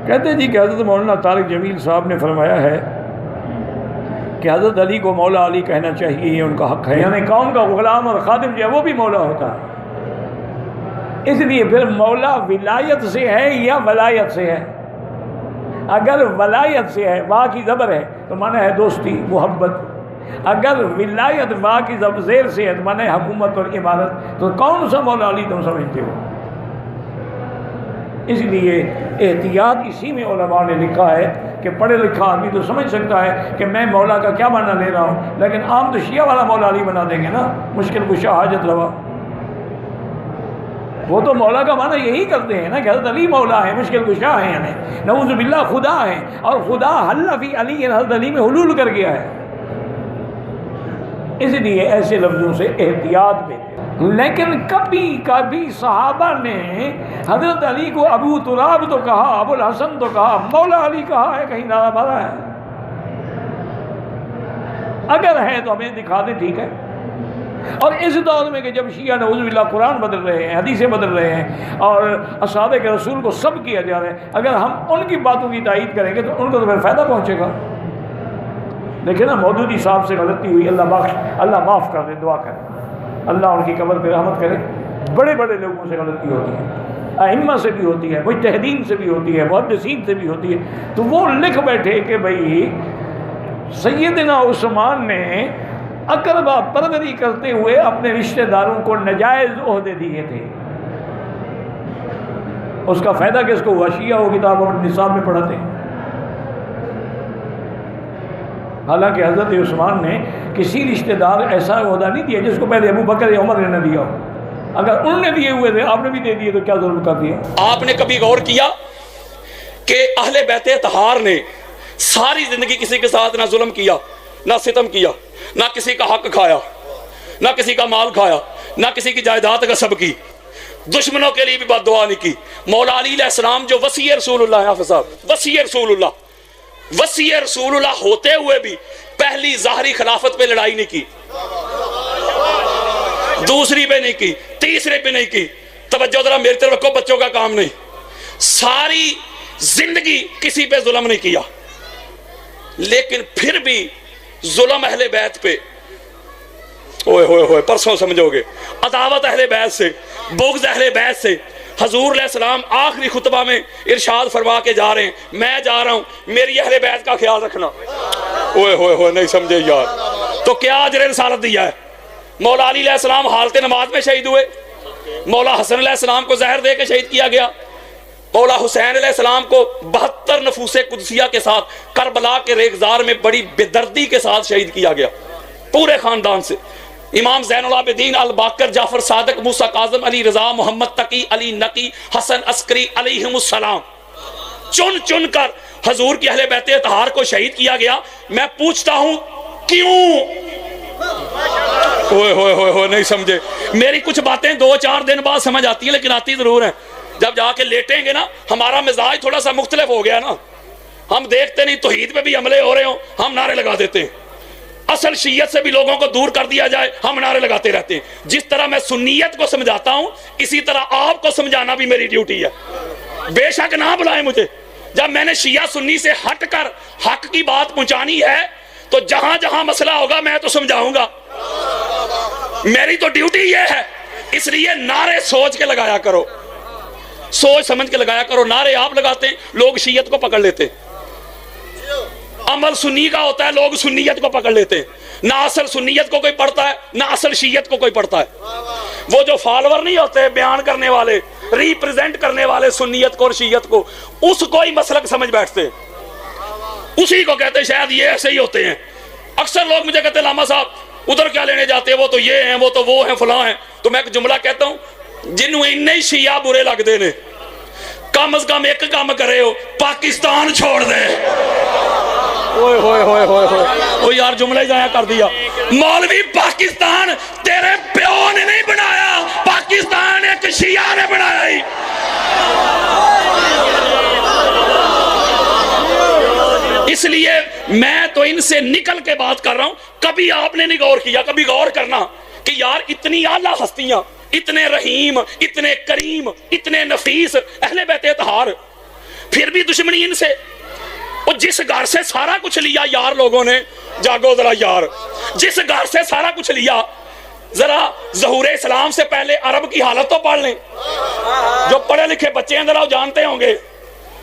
کہتے ہیں جی کہ حضرت مولانا طارق جمیل صاحب نے فرمایا ہے کہ حضرت علی کو مولا علی کہنا چاہیے، یہ ان کا حق ہے، یعنی قوم کا غلام اور خادم جو ہے وہ بھی مولا ہوتا ہے۔ اس لیے پھر مولا ولایت سے ہے یا ولایت سے ہے؟ اگر ولایت سے ہے، واہ کی زبر ہے تو مانا ہے دوستی محبت، اگر ولایت واہ کی زیر سے ہے تو مانا ہے حکومت اور عمارت۔ تو کون سا مولا علی تم سمجھتے ہو؟ اس لیے احتیاط اسی میں علماء نے لکھا ہے کہ پڑھے لکھا آدمی تو سمجھ سکتا ہے کہ میں مولا کا کیا معنی لے رہا ہوں، لیکن عام تو شیعہ والا مولا علی بنا دیں گے نا، مشکل کشا حاجت روا۔ وہ تو مولا کا معنی یہی کرتے ہیں نا کہ حضرت علی مولا ہے، مشکل کشا ہے، یعنی نعوذ باللہ خدا ہے، اور خدا حل فی علی، حضرت علی میں حلول کر گیا ہے۔ اس لیے ایسے لفظوں سے احتیاط میں۔ لیکن کبھی کبھی صحابہ نے حضرت علی کو ابو تراب تو کہا، ابو الحسن تو کہا، مولا علی کہا ہے، کہیں نعرہ مارا ہے؟ اگر ہے تو ہمیں دکھا دیں، ٹھیک ہے۔ اور اس دور میں کہ جب شیعہ نعوذ باللہ قرآن بدل رہے ہیں، حدیثیں بدل رہے ہیں، اور اصحاب کے رسول کو سب کیا جا رہا ہے، اگر ہم ان کی باتوں کی تائید کریں گے تو ان کو تو پھر فائدہ پہنچے گا۔ دیکھیں نا، مودودی صاحب سے غلطی ہوئی، اللہ معاف کر دے، دعا کریں اللہ ان کی قبر پہ رحمت کرے۔ بڑے بڑے لوگوں سے غلطی ہوتی ہے، ائمہ سے بھی ہوتی ہے، مجتہدین سے بھی ہوتی ہے، محدثین سے بھی ہوتی ہے۔ تو وہ لکھ بیٹھے کہ بھئی سیدنا عثمان نے اقربا پروری کرتے ہوئے اپنے رشتہ داروں کو نجائز عہدے دیے تھے۔ اس کا فائدہ کس کو ہوا؟ شیعہ وہ کتاب اپنے نصاب میں پڑھاتے ہیں۔ حالانکہ حضرت عثمان نے کسی رشتہ دار ایسا عہدہ نہیں دیا جس کو پہلے ابو بکر یا عمر نے نہ دیا ہو۔ اگر انہوں نے دیے ہوئے تھے، آپ نے بھی دے دیے، تو کیا ظلم کر دیا؟ آپ نے کبھی غور کیا کہ اہل بیت اطہار نے ساری زندگی کسی کے ساتھ نہ ظلم کیا، نہ ستم کیا، نہ کسی کا حق کھایا، نہ کسی کا مال کھایا، نہ کسی کی جائیداد غصب کی، دشمنوں کے لیے بھی بد دعا نہیں کی۔ مولا علی علیہ السلام جو وصی رسول اللہ، حافظ صاحب، وصی رسول اللہ ہوتے ہوئے بھی پہلی ظاہری خلافت پہ لڑائی نہیں کی، دوسری پہ نہیں کی، تیسرے پہ نہیں کی۔ توجہ ذرا میری طرف رکھو، بچوں کا کام نہیں۔ ساری زندگی کسی پہ ظلم نہیں کیا، لیکن پھر بھی ظلم اہل بیت پہ، اوئے ہوئے ہوئے پرسوں سمجھو گے، عداوت اہل بیت سے، بغض اہل بیت سے۔ حضور علیہ السلام آخری خطبہ میں ارشاد فرما کے جا رہے ہیں، میں جا رہا ہوں، میری اہل بیت کا خیال رکھنا۔ اوئے ہوئے ہوئے نہیں سمجھے یار، تو کیا اجر رسالت دیا ہے؟ مولا علی علیہ السلام حالت نماز میں شہید ہوئے، مولا حسن علیہ السلام کو زہر دے کے شہید کیا گیا، مولا حسین علیہ السلام کو 72 نفوس قدسیہ کے ساتھ کربلا کے ریگزار میں بڑی بے دردی کے ساتھ شہید کیا گیا، پورے خاندان سے۔ امام زین العابدین الباقر، جعفر صادق، موسیٰ کاظم، علی رضا، محمد تقی، علی نقی، حسن عسکری علیہم السلام، چن چن کر حضور کی اہل بیت اطہار کو شہید کیا گیا۔ میں پوچھتا ہوں کیوں؟ ہوئے ہوئے ہوئے ہوئے نہیں سمجھے۔ میری کچھ باتیں 2-4 دن بعد سمجھ آتی ہیں، لیکن آتی ضرور ہیں۔ جب جا کے لیٹیں گے نا، ہمارا مزاج تھوڑا سا مختلف ہو گیا نا، ہم دیکھتے نہیں توحید پہ بھی حملے ہو رہے ہوں، ہم نعرے لگا دیتے ہیں۔ اصل شیعت سے بھی لوگوں کو دور کر دیا جائے، ہم نعرے لگاتے رہتے ہیں۔ جس طرح میں سنیت کو سمجھاتا ہوں، اسی طرح آپ کو سمجھانا بھی میری ڈیوٹی ہے۔ بے شک نہ بلائیں مجھے، جب میں نے شیعہ سنی سے ہٹ کر حق کی بات پہنچانی ہے تو جہاں جہاں مسئلہ ہوگا میں تو سمجھاؤں گا، میری تو ڈیوٹی یہ ہے۔ اس لیے نعرے سوچ کے لگایا کرو، سوچ سمجھ کے لگایا کرو۔ نعرے آپ لگاتے ہیں، لوگ شیعت کو پکڑ لیتے ہیں۔ عمل سنی کا ہوتا ہے، لوگ سنیت کو پکڑ لیتے ہیں۔ نہ اصل سنیت کو کوئی پڑھتا ہے، نہ اصل شیعت کو کوئی پڑھتا ہے۔ وہ جو فالوور نہیں ہوتے، بیان کرنے والے، ریپریزنٹ کرنے والے سنیت کو اور شیعت کو، اس کو ہی مسلک سمجھ بیٹھتے ہیں، اسی کو کہتے ہیں شاید یہ ایسے ہی ہوتے ہیں۔ اکثر لوگ مجھے کہتے ہیں لاما صاحب ادھر کیا لینے جاتے ہیں، وہ تو یہ ہیں، وہ تو وہ ہیں، فلاں ہیں۔ تو میں ایک جملہ کہتا ہوں، جنہوں انہیں شیعہ برے لگتے نے، کم از کم ایک کام کرے ہو، پاکستان چھوڑ دے۔ اوئے ہوئے ہوئے ہوئے ہوئے، وہ یار جملہ ہی ضائع کر دیا۔ مولوی پاکستان تیرے پیو نے نہیں بنایا، پاکستان ایک شیعہ نے بنایا ہی۔ اس لیے میں تو ان سے نکل کے بات کر رہا ہوں۔ کبھی آپ نے نہیں غور کیا، کبھی غور کرنا کہ یار اتنی اعلیٰ ہستیاں، اتنے رحیم، اتنے کریم، اتنے نفیس اہل بیت اطہار، پھر بھی دشمنی ان سے. اور جس گھر سے سارا کچھ لیا یار لوگوں نے, جاگو ذرا یار, جس گھر سے سارا کچھ لیا, ذرا ظہور اسلام سے پہلے عرب کی حالت تو پڑھ لیں. جو پڑھے لکھے بچے ہیں ذرا جانتے ہوں گے,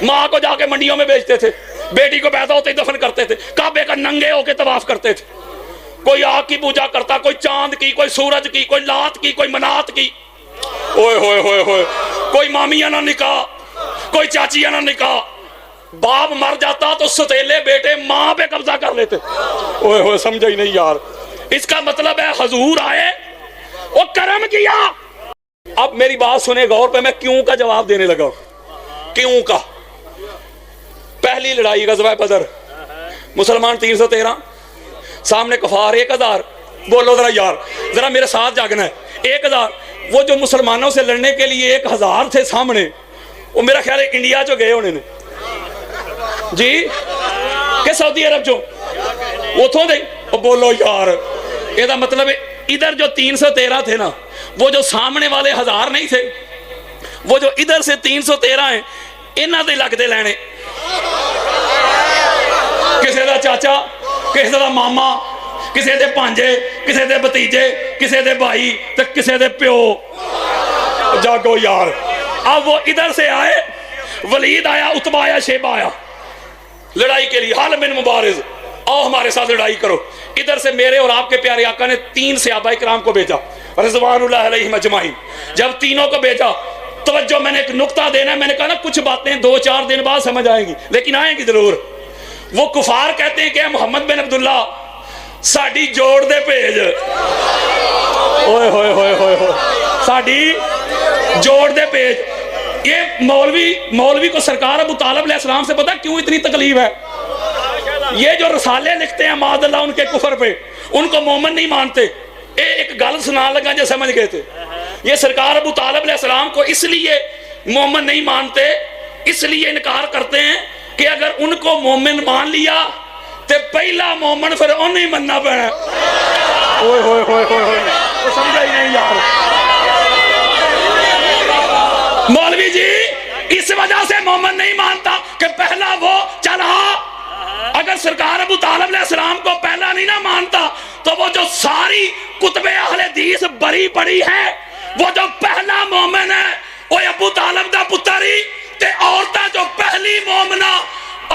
ماں کو جا کے منڈیوں میں بیچتے تھے, بیٹی کو پیدا ہوتے ہی دفن کرتے تھے, کعبے کا ننگے ہو کے طواف کرتے تھے. کوئی آگ کی پوجا کرتا, کوئی چاند کی, کوئی سورج کی, کوئی لات کی, کوئی منات کی. اوئے ہوئے ہوئے ہوئے, کوئی مامیاں نہ نکاح, کوئی چاچیاں نہ نکاح. باپ مر جاتا تو ستیلے بیٹے ماں پہ قبضہ کر لیتے. اوئے ہوئے, سمجھا ہی نہیں یار. اس کا مطلب ہے حضور آئے وہ کرم کیا. اب میری بات سنیں غور پہ, میں کیوں کا جواب دینے لگا. کیوں کا, پہلی لڑائی غزوہ بدر, مسلمان 313, سامنے کفار 1000. بولو ذرا یار, ذرا میرے ساتھ جاگنا ہے. 1000. وہ جو مسلمانوں سے لڑنے کے لیے 1000 تھے سامنے, وہ میرا خیال ہے انڈیا جو گئے ہونے نے جی, کہ سعودی عرب جو اتوں دے. بولو یار, یہ مطلب ادھر جو 313 تھے نا, وہ جو سامنے والے 1000 نہیں تھے, وہ جو ادھر سے 313 ہیں, انہاں دے لگتے لینے. کسی دا چاچا, کسی دا ماما, کسی دے پانجے, کسی دے بتیجے, کسی دے بھائی, تے کسی دے پیو. جاگو یار. اب وہ ادھر سے آئے, ولید آیا, عتبہ آیا, شیبہ آیا لڑائی کے لیے. حال من مبارز, آؤ ہمارے ساتھ لڑائی کرو. ادھر سے میرے اور آپ کے پیارے آقا نے 3 صحابہ کرام کو بھیجا رضوان اللہ علیہم اجمعین. جب تینوں کو بھیجا, توجہ, میں نے ایک نقطہ دینا ہے. میں نے کہا نا کچھ باتیں 2-4 دن بعد سمجھ آئیں گی, لیکن آئیں گی ضرور. وہ کفار کہتے ہیں کہ محمد بن عبداللہ ساڑی جوڑ دے بھیج. اوئے ہوئے ہوئے ہوئے ہوئے, ساڑی جوڑ دے بھیج. یہ مولوی کو سرکار ابو طالب علیہ السلام سے پتا کیوں اتنی تکلیف ہے. یہ جو رسالے لکھتے ہیں معاذ اللہ ان کے کفر پہ, ان کو مومن نہیں مانتے. ایک گل سنا لگا جو سمجھ گئے تھے. یہ سرکار ابو طالب علیہ السلام کو اس لیے مومن نہیں مانتے, اس لیے انکار کرتے ہیں کہ اگر ان کو مومن مان لیا تو پہلا مومن پھر انہیں مننا پڑا. اوئے ہوئے ہوئے ہوئے, تو سمجھا ہی نہیں یار. مولوی جی اس وجہ سے مومن نہیں مانتا کہ پہلا وہ چلا. اگر سرکار ابو طالب علیہ السلام کو پہلا نہیں نہ مانتا تو وہ جو ساری کتب اہل حدیث بری پڑی ہے, وہ جو پہلا مومن ہے وہ ابو طالب دا پتری تے عورتہ جو پہلی مومنہ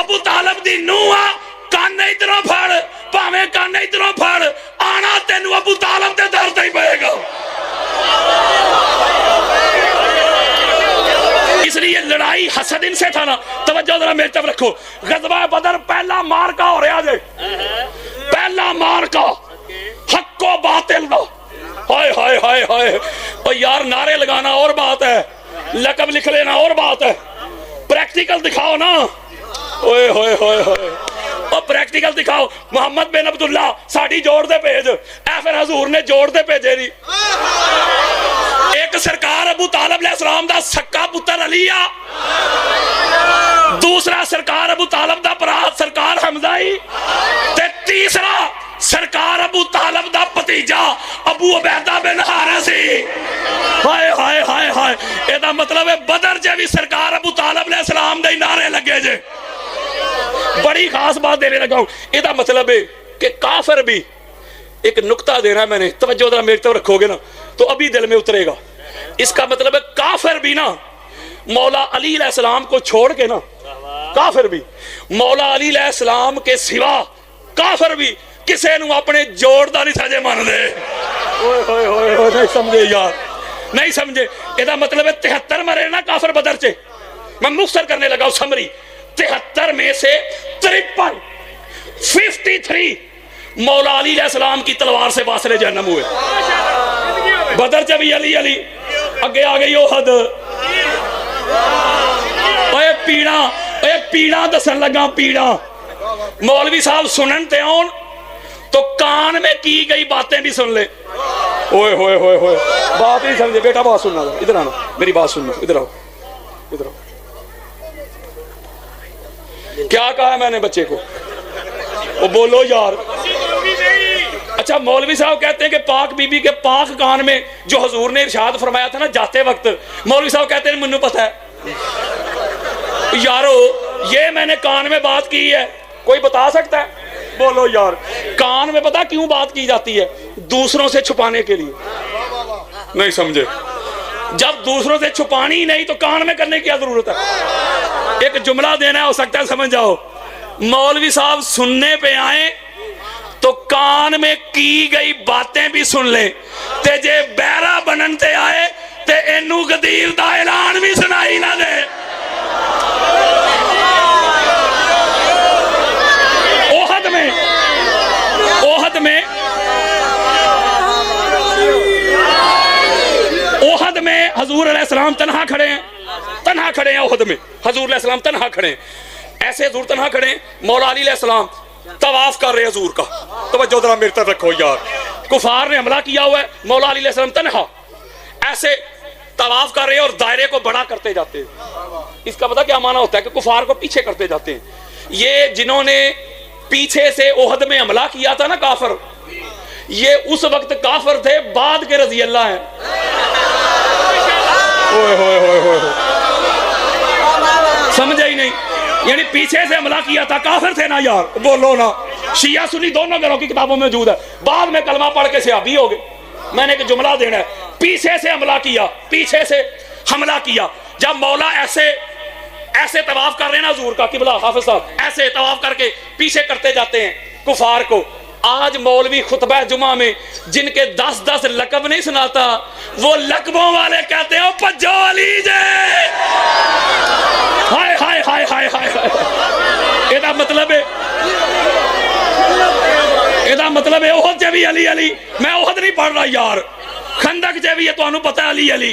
ابو طالب دی نوہ. کانے ادھروں پھڑ, پاویں کانے ادھروں پھڑ, آنا تینو ابو طالب دے در تے ہی پئے گا. اس لیے لڑائی حسد ان سے تھا نا. توجہ ذرا میرے طرف رکھو. غزوہ بدر پہلا مارکا ہو رہا جے, پہلا مارکا حق و باطل دا. ہائے ہائے ہائے ہائے. اور یار نعرے لگانا اور بات ہے, لقب لکھ لینا اور بات ہے, پریکٹیکل دکھاؤ نا. اوئے ہوئے ہوئے ہوئے, اور پریکٹیکل دکھاؤ. محمد بن عبداللہ ساڑی جوڑ دے بھیج. اے پھر حضور نے جوڑ دے بھیجے نہیں. ایک سرکار ابو طالب علیہ السلام دا سکا پتر علی آ, دوسرا سرکار ابو طالب دا برا سرکار حمزہ ہی, تے تیسرا سرکار ابو طالب دا پتیجا ابو عبیدہ بن حارث ہی. ہائے ہائے ہائے ہائے. اے دا مطلب ہے بدر جے بھی سرکار ابو طالب علیہ السلام دے نعرے لگے جے. بڑی خاص بات دینے لگا ہوں. یہ دا مطلب ہے کہ کافر بھی, ایک نقطہ دینا ہے میں نے, توجہ ذرا میرے طرف رکھو گے نا تو ابھی دل میں اترے گا. اس کا مطلب ہے کافر بھی نا مولا علی علیہ السلام کو چھوڑ کے نا, کافر بھی مولا علی علیہ السلام کے سوا کافر بھی کسے نو اپنے جوڑ دا نہیں سجے مان دے. اوئے ہوئے ہوئے ہوئے, نہیں سمجھے یار, نہیں سمجھے. یہ دا مطلب ہے 73 مرے نا کافر بدر چے. میں مختصر کرنے لگا ہوں سمری. 73 میں سے 53 مولا علی علیہ السلام کی تلوار سے واصل جہنم ہوئے. بدر چ بھی علی علی, اگے آ گئی احد. اے پیڑا, اے پیڑا دسن لگا پیڑا. مولوی صاحب سنن تے آن تو کان میں کی گئی باتیں بھی سن لے. اوئے ہوئے ہوئے ہوئے, بات نہیں سمجھے. بیٹا بات سننا, ادھر آنا, میری بات سننا, ادھر آؤ, ادھر آؤ. کیا کہا ہے میں نے بچے کو؟ وہ بولو یار. اچھا مولوی صاحب کہتے ہیں کہ پاک بی بی کے پاک کان میں جو حضور نے ارشاد فرمایا تھا نا جاتے وقت, مولوی صاحب کہتے ہیں منو پتہ ہے. یارو یہ میں نے کان میں بات کی ہے، کوئی بتا سکتا ہے؟ بولو یار، کان میں پتا کیوں بات کی جاتی ہے؟ دوسروں سے چھپانے کے لیے۔ نہیں سمجھے؟ جب دوسروں سے چھپانی ہی نہیں تو کان میں کرنے کی کیا ضرورت ہے؟ ایک جملہ دینا ہے، ہو سکتا ہے سمجھ جاؤ۔ مولوی صاحب سننے پہ آئیں تو کان میں کی گئی باتیں بھی سن لیں، تے جے بیرا بنن تے آئے تے اینو غدیر دا اعلان بھی سنائی نہ دے۔ احد میں حضور علیہ السلام تنہا کھڑے ہیں، احد میں حضور علیہ السلام تنہا کھڑے ہیں، ایسے حضور تنہا کھڑے ہیں، مولا علی علیہ السلام طواف کر رہے حضور کا، توجہ ذرا میری طرف رکھو یار، کفار نے حملہ کیا ہوا ہے، مولا علی علیہ السلام تنہا ایسے طواف کر رہے ہیں اور دائرے کو بڑا کرتے جاتے ہیں۔ اس کا پتہ کیا معنی ہوتا ہے؟ کہ کفار کو پیچھے کرتے جاتے ہیں۔ یہ جنہوں نے پیچھے سے احد میں حملہ کیا تھا نا کافر، یہ اس وقت کافر تھے، بعد کے رضی اللہ ہیں۔ سمجھے ہی نہیں؟ یعنی پیچھے سے حملہ کیا تھا، کافر تھے نا یار، بولو نا، شیعہ سنی دونوں گھروں کی کتابوں میں موجود ہے، بعد میں کلمہ پڑھ کے صحابی ہو گئے۔ میں نے ایک جملہ دینا ہے، پیچھے سے حملہ کیا، پیچھے سے حملہ کیا۔ جب مولا ایسے طواف کر رہے ہیں نا حضور کا، قبلہ حافظ صاحب ایسے طواف کر کے پیچھے کرتے جاتے ہیں کفار کو۔ آج مولوی خطبہ جمعہ میں جن کے 10 لقب نہیں سناتا، وہ لقبوں والے کہتے ہیں پجو علی جے، ہائے ہائے ہائے ہائے ہائے۔ یہ مطلب ہے احد چ بھی علی علی، میں احد نہیں پڑھ رہا یار، خندق چ بھی یہ تو پتہ ہے علی علی۔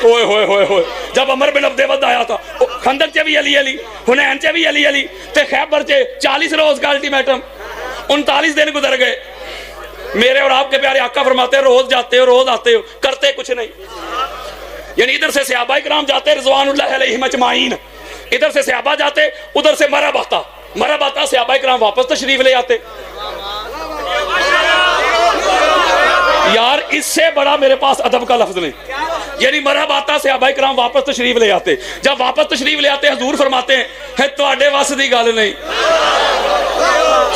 اوئے ہوئے ہوئے ہوئے، جب عمر بن عبد ود آیا تھا خندق چ بھی علی علی، حنین چ بھی علی علی، تے خیبر چ 40 روز کا الٹیمیٹم، 39 دن گزر گئے۔ میرے اور آپ کے پیارے آقا فرماتے ہیں روز جاتے ہو روز آتے ہو، کرتے کچھ نہیں۔ یعنی ادھر سے صحابہ کرام جاتے رضوان اللہ علیہم اجمعین، ادھر سے صحابہ جاتے، ادھر سے مرحب آتا صحابہ کرام واپس تشریف لے آتے۔ یار اس سے بڑا میرے پاس ادب کا لفظ نہیں۔ یعنی مرحب آتا صحابہ کرام واپس تشریف لے آتے، جب واپس تشریف لے آتے حضور فرماتے ہیں تواڈے وس دی گل نہیں۔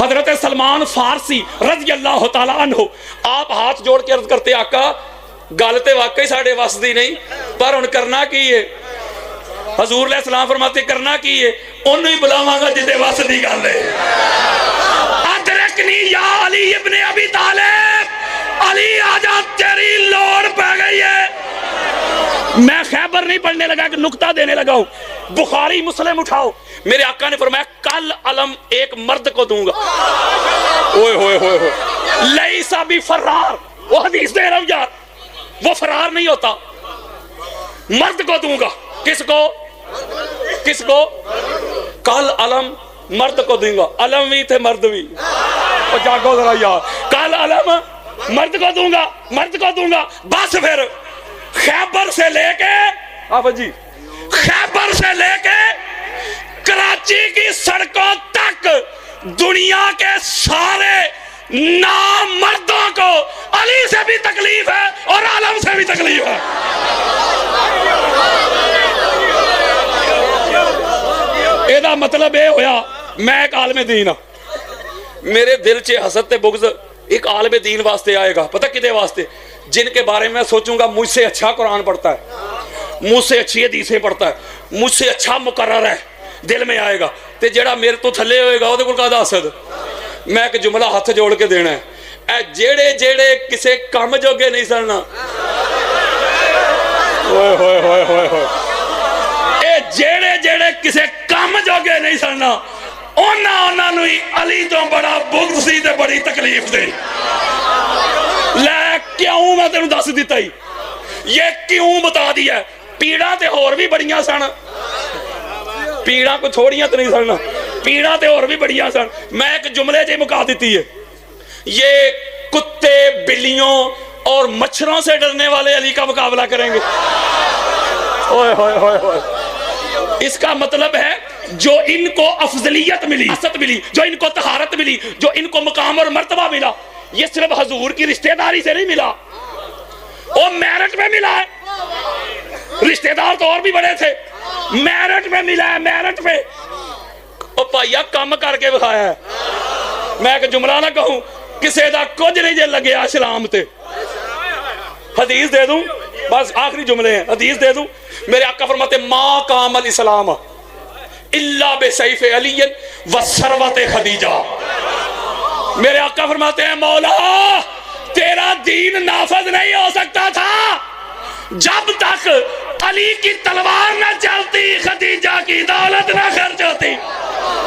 حضرت سلمان فارسی رضی اللہ تعالیٰ عنہ آپ ہاتھ جوڑ کے عرض کرتے آقا گل تے واقعی ساڑے وس دی نہیں، پر ان کرنا کی ہے؟ حضور علیہ السلام فرماتے کرنا کی ہے؟ انہوں ہی بلاواں گا جدے وس دی گل ہے۔ ادرکنی یا علی ابن ابی طالب، علی آجا تیری لوڑ پہ گئی ہے۔ میں خیبر نہیں پڑھنے لگا کہ نکتہ دینے لگا ہوں، بخاری مسلم اٹھاؤ، میرے آقا نے فرمایا کل علم ایک مرد کو دوں گا۔ اوئے ہوئے ہوئے ہوئے، لیسا بھی فرار، وہ حدیث دے رہا ہوں یار، وہ فرار نہیں ہوتا، مرد کو دوں گا۔ کس کو؟ کل علم مرد کو دوں گا، علم بھی تھے مرد بھی، اور جاگو ذرا یار، کل علم مرد کو دوں گا، بس پھر خیبر سے لے کے خیبر سے لے کے کراچی کی سڑکوں تک دنیا کے سارے نامردوں کو علی سے بھی تکلیف ہے اور عالم سے بھی تکلیف ہے۔ ایدہ مطلب اے ہویا میں ایک عالم دین ہاں، میرے دل چے حسد تے بغض ایک عالم دین واسطے آئے گا، پتہ کدے واسطے؟ جن کے بارے میں سوچوں گا مجھ سے اچھا قرآن پڑھتا ہے، مجھ سے اچھی حدیثیں پڑھتا ہے، مجھ سے اچھا مقرر ہے، دل میں آئے گا تے جڑا میرے تو تھلے ہوئے گا وہ دے کول کہدا حسد۔ میں ایک جملہ ہاتھ جوڑ کے دینا ہے، اے جیڑے کسے کام جوگے نہیں سننا، اے جیڑے کسے کام جوگے نہیں سننا، اونا نوی علی تو بڑا بغض سی تے بڑی تکلیف دی۔ لے کیوں میں تینوں دس دیتا ہی، یہ کیوں بتا دیا ہے؟ پیڑاں تے اور بھی بڑیاں سن، پیڑاں کو چھوڑیاں تے نہیں سننا، پیڑاں تے اور بھی بڑیاں سن۔ میں ایک جملے جے مکا دیتی ہے، یہ کتے بلیوں اور مچھروں سے ڈرنے والے علی کا مقابلہ کریں گے۔ اوئے ہوئے ہوئے ہوئے، اس کا مطلب ہے جو ان کو افضلیت ملی، عزت ملی، جو ان کو طہارت ملی، جو ان کو مقام اور مرتبہ ملا، یہ صرف حضور کی رشتہ داری سے نہیں ملا، وہ میرٹ میں ملا ہے۔ رشتہ دار تو اور بھی بڑے تھے، میرٹ میں ملا ہے، میرٹ میں او پائیا کم کر کے بکھایا ہے۔ میں ایک جملہ نہ کہوں، کسے دا کچھ نہیں جے لگے اسلام تے۔ حدیث دے دوں، بس آخری جملے ہیں، حدیث دے دوں۔ میرے آقا فرماتے ما قام الاسلام الا بسیف علی وثروت خدیجہ۔ میرے آقا فرماتے ہیں مولا تیرا دین نافذ نہیں ہو سکتا تھا جب تک علی کی تلوار نہ چلتی، خدیجہ کی دولت نہ خرچ ہوتی۔